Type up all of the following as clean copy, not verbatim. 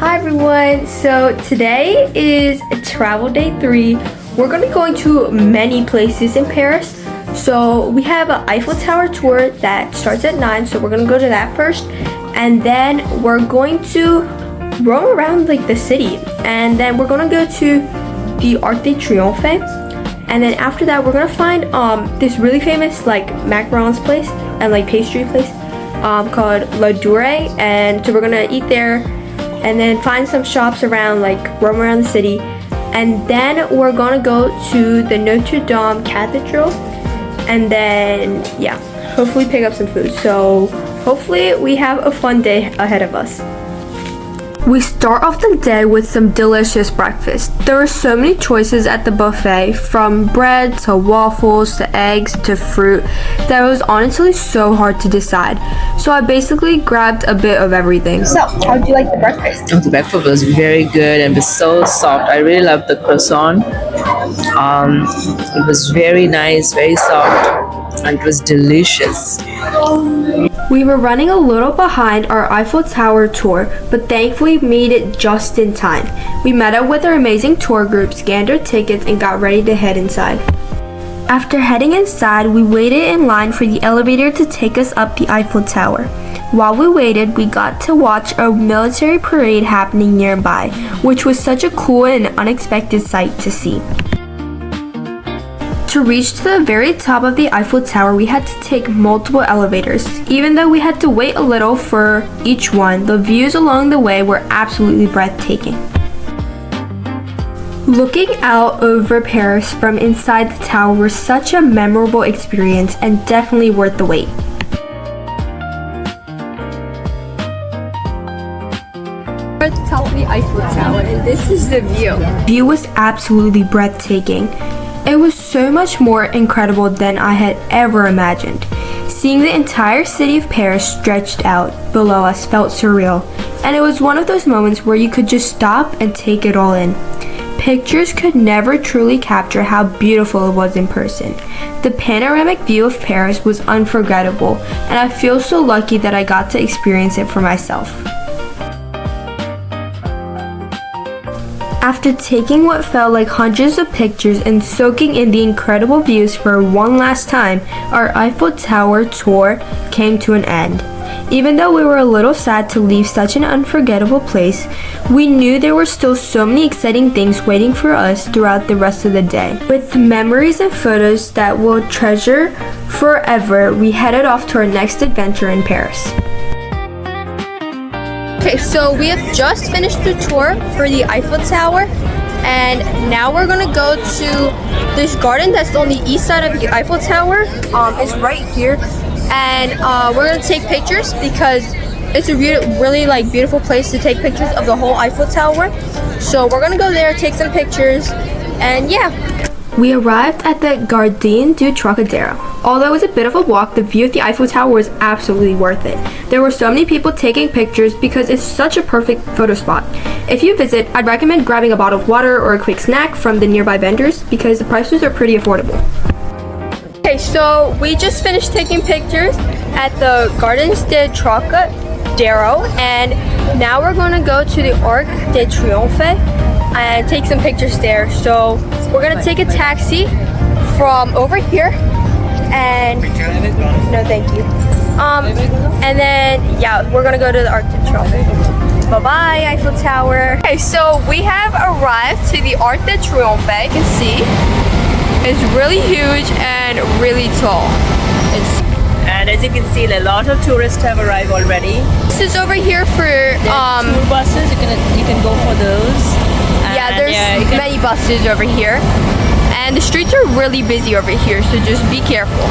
Hi everyone, so today is travel day 3. We're going to be going to many places in Paris. So we have an Eiffel Tower tour that starts at 9, so we're going to go to that first. And then we're going to roam around like the city. And then we're going to go to the Arc de Triomphe. And then after that, we're going to find this really famous like macarons place and like pastry place called La Dure. And so we're going to eat there. And then find some shops around, like roam around the city. And then we're gonna go to the Notre Dame Cathedral. And then, yeah, hopefully pick up some food. So hopefully we have a fun day ahead of us. We start off the day with some delicious breakfast. There were so many choices at the buffet, from bread to waffles to eggs to fruit, that it was honestly so hard to decide. So I basically grabbed a bit of everything. So, how did you like the breakfast? Oh, the breakfast was very good and was so soft. I really loved the croissant. It was very nice, very soft, and it was delicious. We were running a little behind our Eiffel Tower tour, but thankfully made it just in time. We met up with our amazing tour group, scanned our tickets, and got ready to head inside. After heading inside, we waited in line for the elevator to take us up the Eiffel Tower. While we waited, we got to watch a military parade happening nearby, which was such a cool and unexpected sight to see. To reach to the very top of the Eiffel Tower, we had to take multiple elevators. Even though we had to wait a little for each one, the views along the way were absolutely breathtaking. Looking out over Paris from inside the tower was such a memorable experience and definitely worth the wait. We're at the top of the Eiffel Tower and this is the view. The view was absolutely breathtaking. It was so much more incredible than I had ever imagined. Seeing the entire city of Paris stretched out below us felt surreal, and it was one of those moments where you could just stop and take it all in. Pictures could never truly capture how beautiful it was in person. The panoramic view of Paris was unforgettable, and I feel so lucky that I got to experience it for myself. After taking what felt like hundreds of pictures and soaking in the incredible views for one last time, our Eiffel Tower tour came to an end. Even though we were a little sad to leave such an unforgettable place, we knew there were still so many exciting things waiting for us throughout the rest of the day. With memories and photos that we'll treasure forever, we headed off to our next adventure in Paris. Okay, so we have just finished the tour for the Eiffel Tower, and now we're gonna go to this garden that's on the east side of the Eiffel Tower. It's right here, and we're gonna take pictures because it's a really like beautiful place to take pictures of the whole Eiffel Tower. So we're gonna go there, take some pictures, and yeah. We arrived at the Gardien du Trocadero. Although it was a bit of a walk, the view of the Eiffel Tower was absolutely worth it. There were so many people taking pictures because it's such a perfect photo spot. If you visit, I'd recommend grabbing a bottle of water or a quick snack from the nearby vendors because the prices are pretty affordable. Okay, so we just finished taking pictures at the Gardens de Trocadero, and now we're gonna go to the Arc de Triomphe and take some pictures there. So we're gonna take a taxi from over here, and no thank you. And then yeah, we're gonna go to the Arc de Triomphe. Bye bye Eiffel Tower. Okay, so we have arrived to the Arc de Triomphe. You can see it's really huge and really tall. And as you can see, a lot of tourists have arrived already. This is over here for tour buses. You can go for those. Yeah, there's many buses over here, and the streets are really busy over here, so just be careful.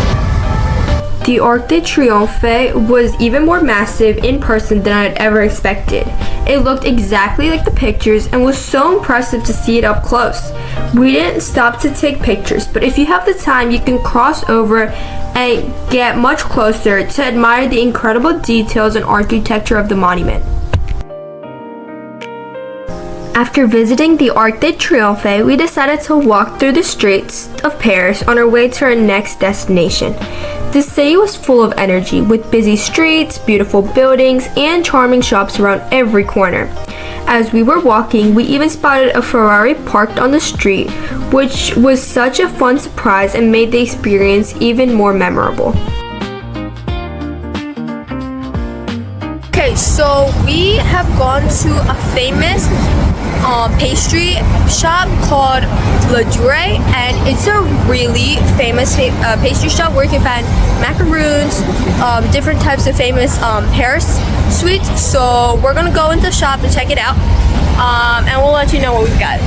The Arc de Triomphe was even more massive in person than I had ever expected. It looked exactly like the pictures and was so impressive to see it up close. We didn't stop to take pictures, but if you have the time, you can cross over and get much closer to admire the incredible details and architecture of the monument. After visiting the Arc de Triomphe, we decided to walk through the streets of Paris on our way to our next destination. The city was full of energy, with busy streets, beautiful buildings, and charming shops around every corner. As we were walking, we even spotted a Ferrari parked on the street, which was such a fun surprise and made the experience even more memorable. Okay, so we have gone to a famous pastry shop called La Dure, and it's a really famous pastry shop where you can find macaroons, different types of famous Paris sweets. So we're gonna go into the shop and check it out, and we'll let you know what we've got.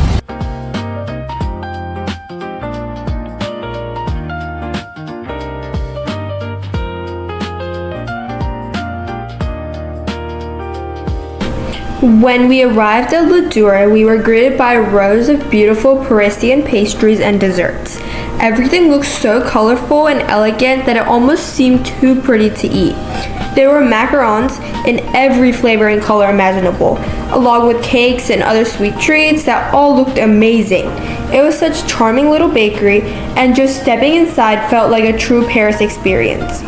When we arrived at La Dure, we were greeted by rows of beautiful Parisian pastries and desserts. Everything looked so colorful and elegant that it almost seemed too pretty to eat. There were macarons in every flavor and color imaginable, along with cakes and other sweet treats that all looked amazing. It was such a charming little bakery, and just stepping inside felt like a true Paris experience.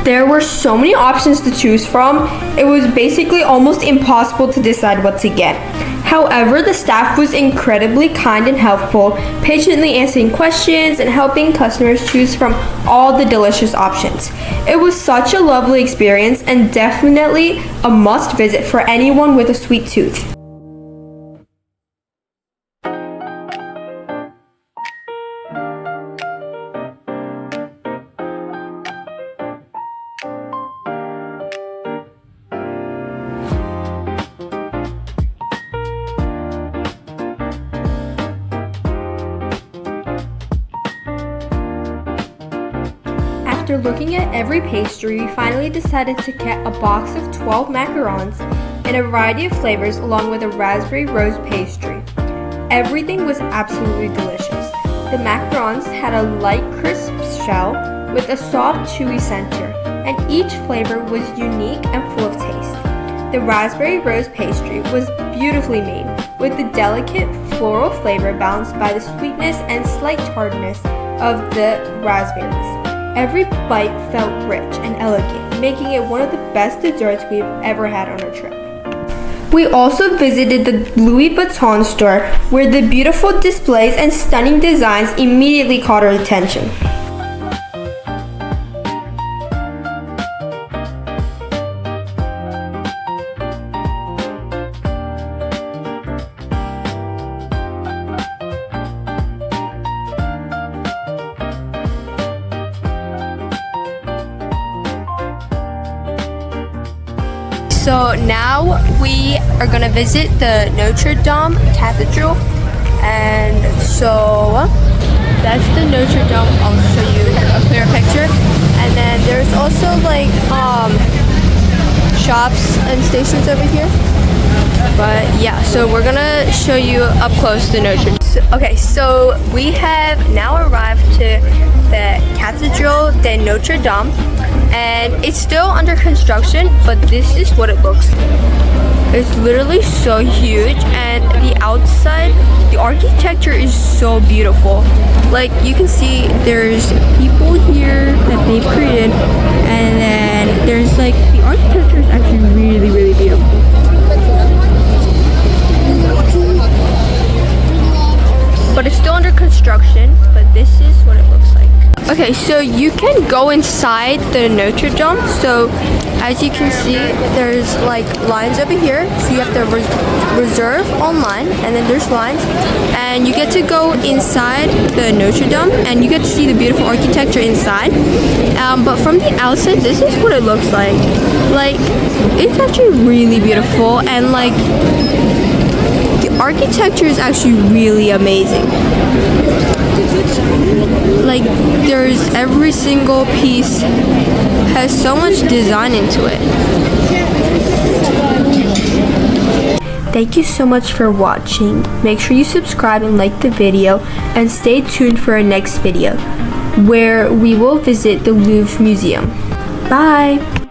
There were so many options to choose from, it was basically almost impossible to decide what to get. However, the staff was incredibly kind and helpful, patiently answering questions and helping customers choose from all the delicious options. It was such a lovely experience and definitely a must visit for anyone with a sweet tooth. After looking at every pastry, we finally decided to get a box of 12 macarons in a variety of flavors along with a raspberry rose pastry. Everything was absolutely delicious. The macarons had a light crisp shell with a soft chewy center, and each flavor was unique and full of taste. The raspberry rose pastry was beautifully made with the delicate floral flavor balanced by the sweetness and slight tardiness of the raspberries. Every bite felt rich and elegant, making it one of the best desserts we've ever had on our trip. We also visited the Louis Vuitton store, where the beautiful displays and stunning designs immediately caught our attention. So now we are gonna visit the Notre Dame Cathedral, and so that's the Notre Dame. I'll show you a clearer picture. And then there's also like shops and stations over here. But yeah, so we're gonna show you up close the Notre Dame. Okay, so we have now arrived to the Cathedral de Notre Dame, and it's still under construction, but this is what it looks like. It's literally so huge, and the outside, the architecture is so beautiful. Like, you can see there's people here that they've created, and then there's like, the architecture is actually really, really beautiful. But it's still under construction, but this is what it looks like. Okay, so you can go inside the Notre Dame. So as you can see, there's like lines over here. So you have to reserve online, and then there's lines. And you get to go inside the Notre Dame, and you get to see the beautiful architecture inside. But from the outside, this is what it looks like. Like, it's actually really beautiful, and like, the architecture is actually really amazing. Like, there's every single piece has so much design into it. Thank you so much for watching. Make sure you subscribe and like the video, and stay tuned for our next video where we will visit the Louvre Museum. Bye!